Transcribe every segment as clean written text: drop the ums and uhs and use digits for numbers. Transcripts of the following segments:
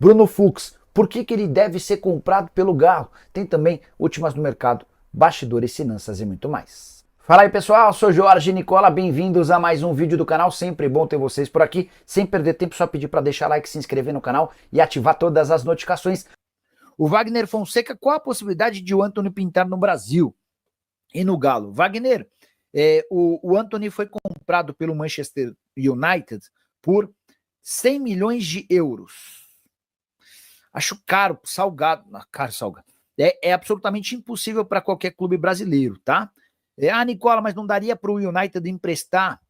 Bruno Fux, por que ele deve ser comprado pelo Galo? Tem também últimas no mercado, bastidores, finanças e muito mais. Fala aí pessoal, sou Jorge Nicola, bem-vindos a mais um vídeo do canal, sempre bom ter vocês por aqui. Sem perder tempo, só pedir para deixar like, se inscrever no canal e ativar todas as notificações. O Wagner Fonseca, qual a possibilidade de o Antony pintar no Brasil e no Galo? Wagner, o Antony foi comprado pelo Manchester United por 100 milhões de euros. Acho caro, salgado. É absolutamente impossível para qualquer clube brasileiro, tá? Nicola, mas não daria para o United emprestar?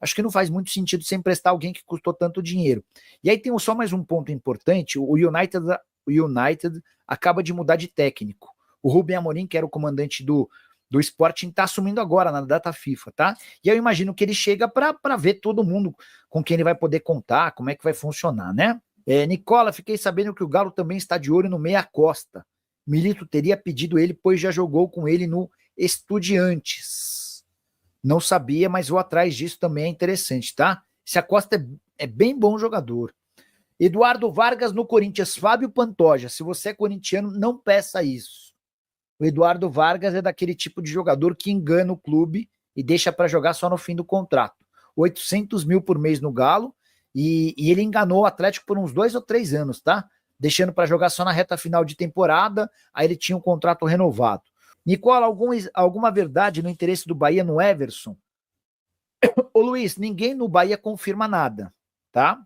Acho que não faz muito sentido você emprestar alguém que custou tanto dinheiro. E aí tem só mais um ponto importante, o United acaba de mudar de técnico. O Rubem Amorim, que era o comandante do Sporting, está assumindo agora na data FIFA, tá? E eu imagino que ele chega para ver todo mundo com quem ele vai poder contar, como é que vai funcionar, né? Nicola, fiquei sabendo que o Galo também está de olho no Meia Costa. Milito teria pedido ele, pois já jogou com ele no Estudiantes. Não sabia, mas vou atrás disso, também é interessante, tá? Esse Acosta é bem bom jogador. Eduardo Vargas no Corinthians, Fábio Pantoja, se você é corintiano, não peça isso. O Eduardo Vargas é daquele tipo de jogador que engana o clube e deixa para jogar só no fim do contrato. 800 mil por mês no Galo, e ele enganou o Atlético por uns 2 ou 3 anos, tá? Deixando para jogar só na reta final de temporada, aí ele tinha um contrato renovado. Nicola, alguma verdade no interesse do Bahia no Everson? Ô Luiz, ninguém no Bahia confirma nada, tá?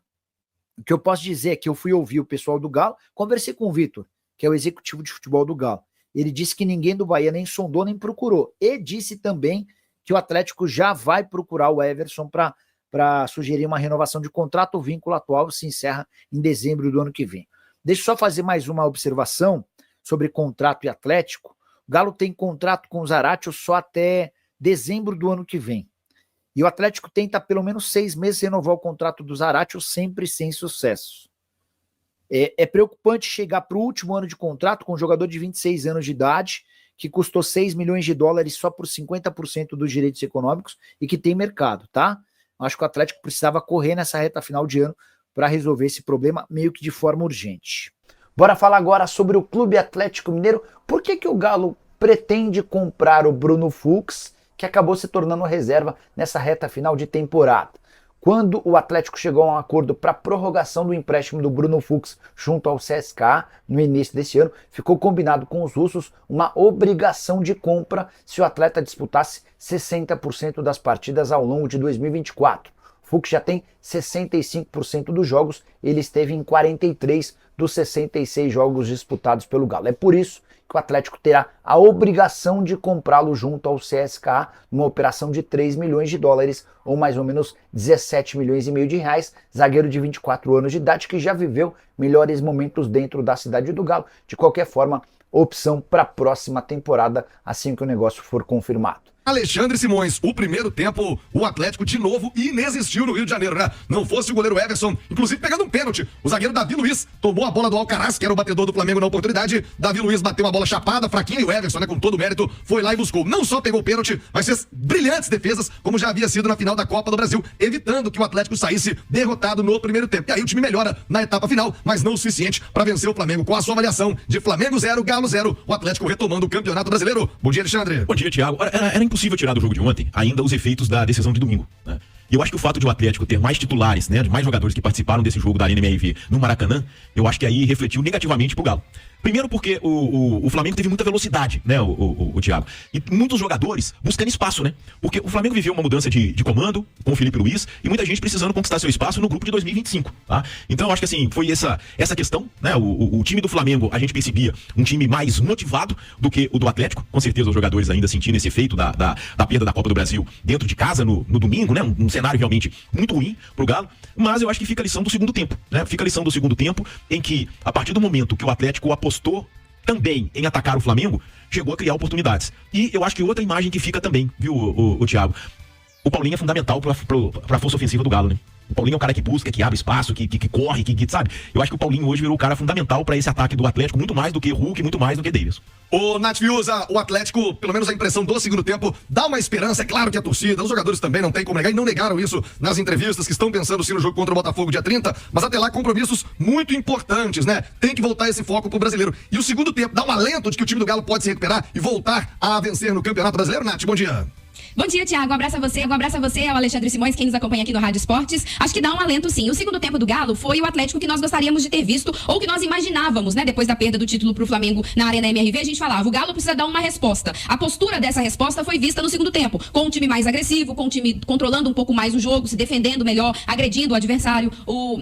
O que eu posso dizer é que eu fui ouvir o pessoal do Galo, conversei com o Vitor, que é o executivo de futebol do Galo. Ele disse que ninguém do Bahia nem sondou nem procurou. E disse também que o Atlético já vai procurar o Everson para sugerir uma renovação de contrato. O vínculo atual se encerra em dezembro do ano que vem. Deixa eu só fazer mais uma observação sobre contrato e Atlético. O Galo tem contrato com o Zaratio só até dezembro do ano que vem. E o Atlético tenta pelo menos 6 meses renovar o contrato do Zaratio, sempre sem sucesso. É preocupante chegar para o último ano de contrato com um jogador de 26 anos de idade, que custou 6 milhões de dólares só por 50% dos direitos econômicos e que tem mercado, tá? Acho que o Atlético precisava correr nessa reta final de ano para resolver esse problema meio que de forma urgente. Bora falar agora sobre o Clube Atlético Mineiro. Por que o Galo pretende comprar o Bruno Fux, que acabou se tornando reserva nessa reta final de temporada? Quando o Atlético chegou a um acordo para prorrogação do empréstimo do Bruno Fux junto ao CSKA no início desse ano, ficou combinado com os russos uma obrigação de compra se o atleta disputasse 60% das partidas ao longo de 2024. O Fux já tem 65% dos jogos, ele esteve em 43 dos 66 jogos disputados pelo Galo. É por isso que o Atlético terá a obrigação de comprá-lo junto ao CSKA numa operação de 3 milhões de dólares, ou mais ou menos 17 milhões e meio de reais, zagueiro de 24 anos de idade que já viveu melhores momentos dentro da cidade do Galo. De qualquer forma, opção para a próxima temporada, assim que o negócio for confirmado. Alexandre Simões, o primeiro tempo, o Atlético de novo inexistiu no Rio de Janeiro, né? Não fosse o goleiro Everson, inclusive pegando um pênalti. O zagueiro Davi Luiz tomou a bola do Alcaraz, que era o batedor do Flamengo na oportunidade. Davi Luiz bateu uma bola chapada, fraquinha, e o Everson, né, com todo o mérito, foi lá e buscou. Não só pegou o pênalti, mas fez brilhantes defesas, como já havia sido na final da Copa do Brasil, evitando que o Atlético saísse derrotado no primeiro tempo. E aí o time melhora na etapa final, mas não o suficiente para vencer o Flamengo. Com a sua avaliação de Flamengo 0, Galo 0, o Atlético retomando o Campeonato Brasileiro. Bom dia, Alexandre. Bom dia, Thiago. Era impossível tirar do jogo de ontem ainda os efeitos da decisão de domingo, né? E eu acho que o fato de o Atlético ter mais titulares, né, de mais jogadores que participaram desse jogo da Arena MRV no Maracanã, eu acho que aí refletiu negativamente pro Galo. Primeiro porque o Flamengo teve muita velocidade, né, o Thiago. E muitos jogadores buscando espaço, né? Porque o Flamengo viveu uma mudança de comando com o Felipe Luiz e muita gente precisando conquistar seu espaço no grupo de 2025, tá? Então eu acho que assim, foi essa questão, né? O time do Flamengo, a gente percebia um time mais motivado do que o do Atlético. Com certeza os jogadores ainda sentindo esse efeito da perda da Copa do Brasil dentro de casa no domingo, né? Um cenário realmente muito ruim pro Galo. Mas eu acho que fica a lição do segundo tempo, né? Fica a lição do segundo tempo em que, a partir do momento que o Atlético apostou também em atacar o Flamengo, chegou a criar oportunidades. E eu acho que outra imagem que fica também, viu, o Thiago? O Paulinho é fundamental para a força ofensiva do Galo, né? O Paulinho é um cara que busca, que abre espaço, que corre, sabe? Eu acho que o Paulinho hoje virou o cara fundamental pra esse ataque do Atlético, muito mais do que Hulk, muito mais do que Davidson. Ô, Nath Fiuza, o Atlético, pelo menos a impressão do segundo tempo, dá uma esperança. É claro que a torcida, os jogadores também não tem como negar, e não negaram isso nas entrevistas, que estão pensando sim no jogo contra o Botafogo dia 30, mas até lá compromissos muito importantes, né? Tem que voltar esse foco pro brasileiro. E o segundo tempo dá um alento de que o time do Galo pode se recuperar e voltar a vencer no Campeonato Brasileiro. Nath, bom dia. Bom dia, Thiago. Um abraço a você, ao Alexandre Simões, quem nos acompanha aqui no Rádio Esportes. Acho que dá um alento, sim. O segundo tempo do Galo foi o Atlético que nós gostaríamos de ter visto, ou que nós imaginávamos, né? Depois da perda do título pro Flamengo na Arena MRV, a gente falava, o Galo precisa dar uma resposta. A postura dessa resposta foi vista no segundo tempo, com um time mais agressivo, com um time controlando um pouco mais o jogo, se defendendo melhor, agredindo o adversário.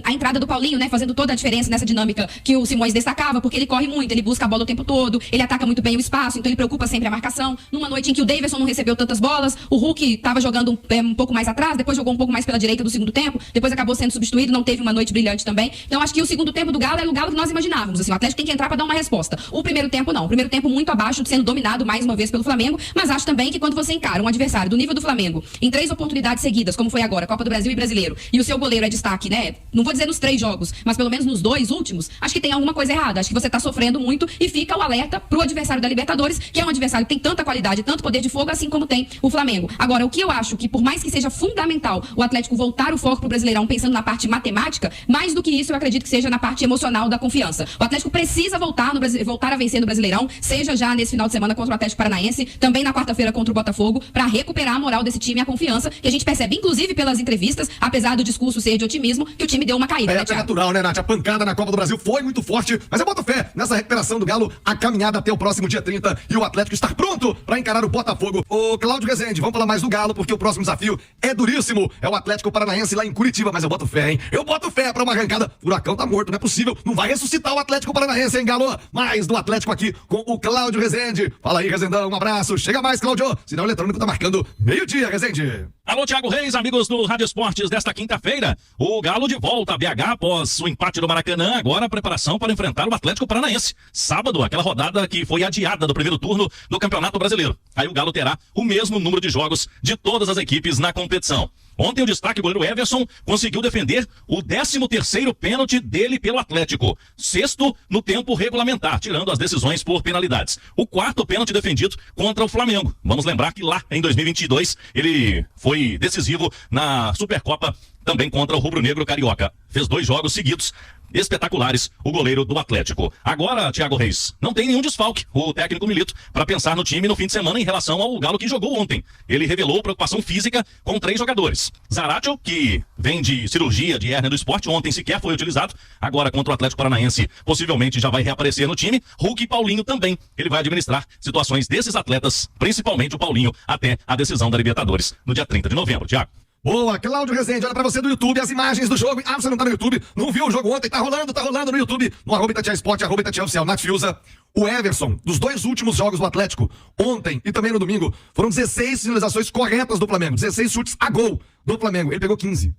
A entrada do Paulinho, né? Fazendo toda a diferença nessa dinâmica que o Simões destacava, porque ele corre muito, ele busca a bola o tempo todo, ele ataca muito bem o espaço, então ele preocupa sempre a marcação. Numa noite em que o Davidson não recebeu tantas bolas, o Hulk estava jogando um pouco mais atrás, depois jogou um pouco mais pela direita do segundo tempo, depois acabou sendo substituído, não teve uma noite brilhante também. Então acho que o segundo tempo do Galo é o Galo que nós imaginávamos. Assim, o Atlético tem que entrar para dar uma resposta. O primeiro tempo não. O primeiro tempo muito abaixo, sendo dominado mais uma vez pelo Flamengo, mas acho também que quando você encara um adversário do nível do Flamengo, em 3 oportunidades seguidas, como foi agora, Copa do Brasil e Brasileiro, e o seu goleiro é destaque, né? Não vou dizer nos 3 jogos, mas pelo menos nos 2 últimos, acho que tem alguma coisa errada. Acho que você tá sofrendo muito e fica o alerta pro adversário da Libertadores, que é um adversário que tem tanta qualidade, tanto poder de fogo, assim como tem o Flamengo. Agora, o que eu acho que por mais que seja fundamental o Atlético voltar o foco pro Brasileirão pensando na parte matemática, mais do que isso eu acredito que seja na parte emocional da confiança. O Atlético precisa voltar a vencer no Brasileirão, seja já nesse final de semana contra o Atlético Paranaense, também na quarta-feira contra o Botafogo, para recuperar a moral desse time e a confiança que a gente percebe, inclusive pelas entrevistas, apesar do discurso ser de otimismo, que o time deu uma caída. É natural, né, Nath? A pancada na Copa do Brasil foi muito forte, mas eu boto fé nessa recuperação do Galo, a caminhada até o próximo dia 30 e o Atlético estar pronto para encarar o Botafogo. Ô, Cláudio Rezende, vamos falar mais do Galo, porque o próximo desafio é duríssimo. É o Atlético Paranaense lá em Curitiba, mas eu boto fé, hein? Eu boto fé pra uma arrancada. Furacão tá morto, não é possível. Não vai ressuscitar o Atlético Paranaense, hein, Galo? Mais do Atlético aqui com o Cláudio Rezende. Fala aí, Rezendão, um abraço. Chega mais, Cláudio. Sinal eletrônico tá marcando meio-dia, Rezende. Alô, Thiago Reis, amigos do Rádio Esportes desta quinta-feira. O Galo de volta a BH após o empate do Maracanã. Agora a preparação para enfrentar o Atlético Paranaense. Sábado, aquela rodada que foi adiada do primeiro turno do Campeonato Brasileiro. Aí o Galo terá o mesmo número de jogos de todas as equipes na competição. Ontem o destaque, o goleiro Everson conseguiu defender o 13º pênalti dele pelo Atlético. 6º no tempo regulamentar, tirando as decisões por penalidades. O 4º pênalti defendido contra o Flamengo. Vamos lembrar que lá em 2022 ele foi decisivo na Supercopa também contra o Rubro Negro Carioca. Fez 2 jogos seguidos espetaculares, o goleiro do Atlético. Agora, Thiago Reis, não tem nenhum desfalque, o técnico Milito, para pensar no time no fim de semana em relação ao Galo que jogou ontem. Ele revelou preocupação física com 3 jogadores. Zaratio, que vem de cirurgia de hérnia do esporte, ontem sequer foi utilizado, agora contra o Atlético Paranaense possivelmente já vai reaparecer no time. Hulk e Paulinho também. Ele vai administrar situações desses atletas, principalmente o Paulinho, até a decisão da Libertadores no dia 30 de novembro, Thiago. Boa, Cláudio Rezende, olha pra você do YouTube, as imagens do jogo. Ah, você não tá no YouTube, não viu o jogo ontem, tá rolando no YouTube, no @Itatiaia Esporte, @Itatiaia Nath Fiuza. O Everson, dos 2 últimos jogos do Atlético, ontem e também no domingo, foram 16 finalizações corretas do Flamengo, 16 chutes a gol do Flamengo, ele pegou 15.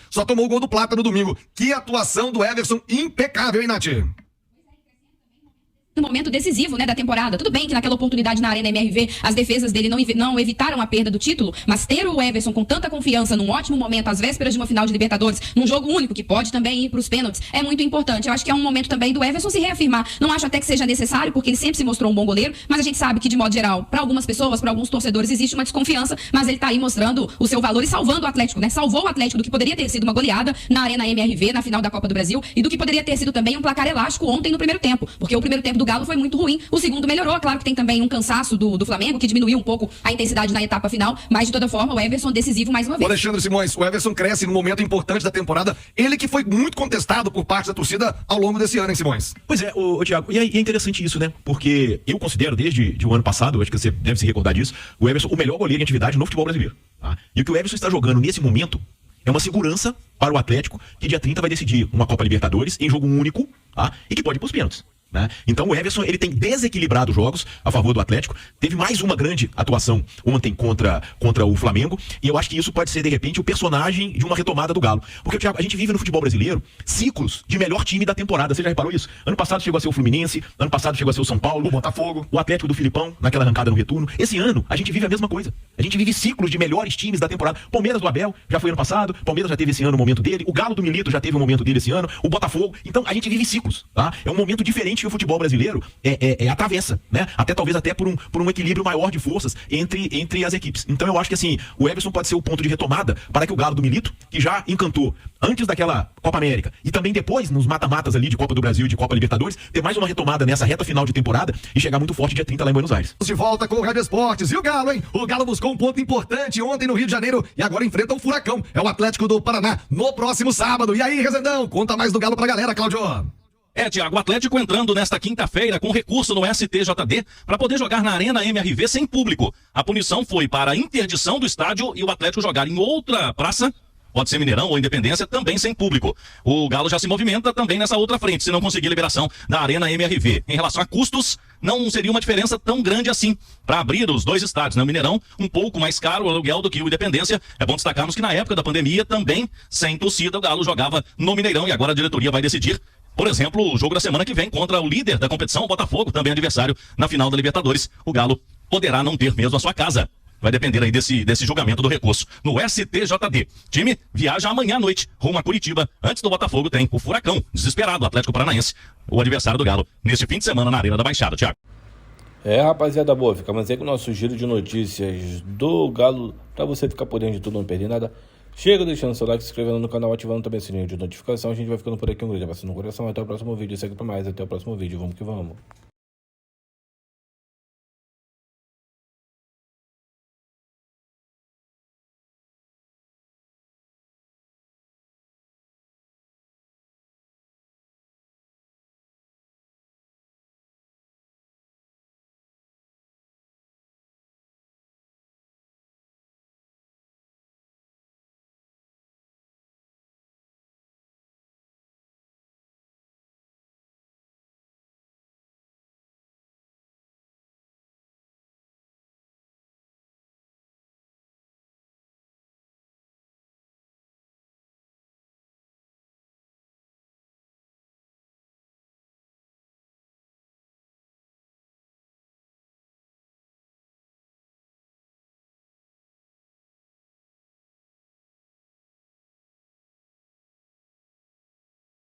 Só tomou o gol do Plata no domingo. Que atuação do Everson impecável, hein, Nath? No momento decisivo, né, da temporada. Tudo bem que naquela oportunidade na Arena MRV as defesas dele não evitaram a perda do título, mas ter o Everson com tanta confiança num ótimo momento, às vésperas de uma final de Libertadores, num jogo único que pode também ir para os pênaltis, é muito importante. Eu acho que é um momento também do Everson se reafirmar. Não acho até que seja necessário, porque ele sempre se mostrou um bom goleiro, mas a gente sabe que de modo geral, para algumas pessoas, para alguns torcedores, existe uma desconfiança, mas ele tá aí mostrando o seu valor e salvando o Atlético, né? Salvou o Atlético do que poderia ter sido uma goleada na Arena MRV, na final da Copa do Brasil, e do que poderia ter sido também um placar elástico ontem no primeiro tempo, porque o primeiro tempo do Galo foi muito ruim. O segundo melhorou, claro que tem também um cansaço do Flamengo, que diminuiu um pouco a intensidade na etapa final, mas de toda forma o Everson decisivo mais uma vez. O Alexandre Simões, o Everson cresce num momento importante da temporada, ele que foi muito contestado por parte da torcida ao longo desse ano, hein, Simões? Pois é, ô Thiago, e é interessante isso, né? Porque eu considero desde o ano passado, acho que você deve se recordar disso, o Everson o melhor goleiro em atividade no futebol brasileiro. Tá? E o que o Everson está jogando nesse momento é uma segurança para o Atlético, que dia 30 vai decidir uma Copa Libertadores em jogo único, tá? E que pode ir para os pênaltis. né? Então o Everson, ele tem desequilibrado jogos a favor do Atlético. Teve mais uma grande atuação ontem contra o Flamengo, e eu acho que isso pode ser, de repente, o personagem de uma retomada do Galo. Porque, Thiago, a gente vive no futebol brasileiro ciclos de melhor time da temporada. Você já reparou isso? Ano passado chegou a ser o Fluminense, ano passado chegou a ser o São Paulo, O Botafogo, o Atlético do Filipão, naquela arrancada no retorno. Esse ano, a gente vive a mesma coisa. A gente vive ciclos de melhores times da temporada. Palmeiras do Abel já foi ano passado, Palmeiras já teve esse ano o momento dele, o Galo do Milito já teve o momento dele esse ano, o Botafogo. Então, a gente vive ciclos, tá? É um momento diferente que o futebol brasileiro atravessa, né? Talvez até por um equilíbrio maior de forças entre as equipes. Então, eu acho que, assim, o Everson pode ser o ponto de retomada para que o Galo do Milito, que já encantou antes daquela Copa América e também depois nos mata-matas ali de Copa do Brasil e de Copa Libertadores, ter mais uma retomada nessa reta final de temporada e chegar muito forte dia 30 lá em Buenos Aires. de volta com o Rádio Esportes. E o Galo, hein? O Galo buscou um ponto importante ontem no Rio de Janeiro e agora enfrenta o Furacão. É o Atlético do Paraná no próximo sábado. E aí, Rezendão, conta mais do Galo pra galera, Cláudio. Thiago, o Atlético entrando nesta quinta-feira com recurso no STJD para poder jogar na Arena MRV sem público. A punição foi para a interdição do estádio e o Atlético jogar em outra praça, pode ser Mineirão ou Independência, também sem público. O Galo já se movimenta também nessa outra frente, se não conseguir liberação da Arena MRV. Em relação a custos, não seria uma diferença tão grande assim para abrir os dois estádios, né? O Mineirão, um pouco mais caro o aluguel do que o Independência. É bom destacarmos que na época da pandemia, também sem torcida, o Galo jogava no Mineirão e agora a diretoria vai decidir. Por exemplo, o jogo da semana que vem contra o líder da competição, o Botafogo, também adversário na final da Libertadores. O Galo poderá não ter mesmo a sua casa. Vai depender aí desse julgamento do recurso no STJD. Time viaja amanhã à noite rumo a Curitiba. Antes do Botafogo tem o Furacão, desesperado, o Atlético Paranaense, o adversário do Galo, neste fim de semana na Arena da Baixada, Thiago. Rapaziada boa, ficamos aí com o nosso giro de notícias do Galo, pra você ficar por dentro de tudo, não perder nada. Chega deixando seu like, se inscrevendo no canal, ativando também o sininho de notificação. A gente vai ficando por aqui, um grande abraço no coração, até o próximo vídeo, segue pra mais, até o próximo vídeo, vamos que vamos.